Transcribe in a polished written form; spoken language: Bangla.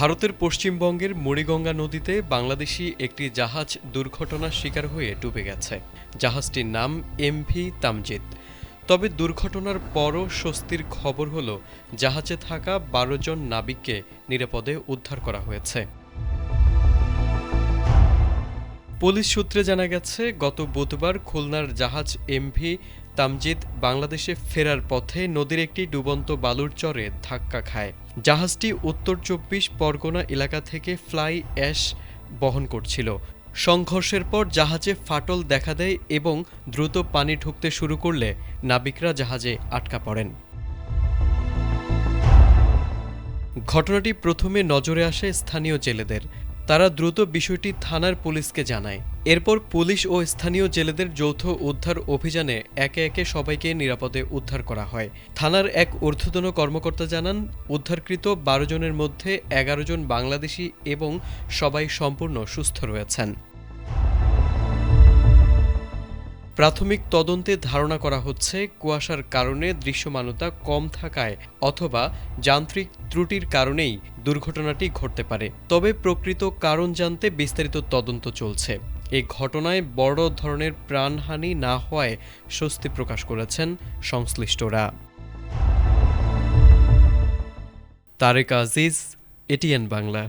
ভারতের পশ্চিমবঙ্গের মুড়িগঙ্গা নদীতে বাংলাদেশি একটি জাহাজ দুর্ঘটনার শিকার হয়ে ডুবে গেছে। জাহাজটির নাম এমভি তামজিদ। তবে দুর্ঘটনার পরও স্বস্তির খবর হলো জাহাজে থাকা ১২ জন নাবিককে নিরাপদে উদ্ধার করা হয়েছে। পুলিশ সূত্রে জানা গেছে, গত বুধবার খুলনার জাহাজ এমভি তামজিদ বাংলাদেশে ফেরার পথে নদীর একটি ডুবন্ত বালুর চরে ধাক্কা খায়। জাহাজটি উত্তর ২৪ পরগনা এলাকা থেকে ফ্লাই অ্যাশ বহন করছিল। সংঘর্ষের পর জাহাজে ফাটল দেখা দেয় এবং দ্রুত পানি ঢুকতে শুরু করলে নাবিকরা জাহাজে আটকা পড়েন। ঘটনাটি প্রথমে নজরে আসে স্থানীয় জেলেদের। তারা দ্রুত বিষয়টি থানার পুলিশকে জানায়। এরপর পুলিশ ও স্থানীয় জেলেদের যৌথ উদ্ধার অভিযানে একে একে সবাইকে নিরাপদে উদ্ধার করা হয়। থানার এক ঊর্ধ্বতন কর্মকর্তা জানান, উদ্ধারকৃত ১২ জনের মধ্যে ১১ জন বাংলাদেশি এবং সবাই সম্পূর্ণ সুস্থ রয়েছেন। প্রাথমিক তদন্তে ধারণা করা হচ্ছে, কুয়াশার কারণে দৃশ্যমানতা কম থাকায় অথবা যান্ত্রিক ত্রুটির কারণেই দুর্ঘটনাটি ঘটতে পারে। তবে প্রকৃত কারণ জানতে বিস্তারিত তদন্ত চলছে। এই ঘটনায় বড় ধরনের প্রাণহানি না হওয়ায় স্বস্তি প্রকাশ করেছেন সংশ্লিষ্টরা। তারেক আজিজ, এটিএন বাংলা।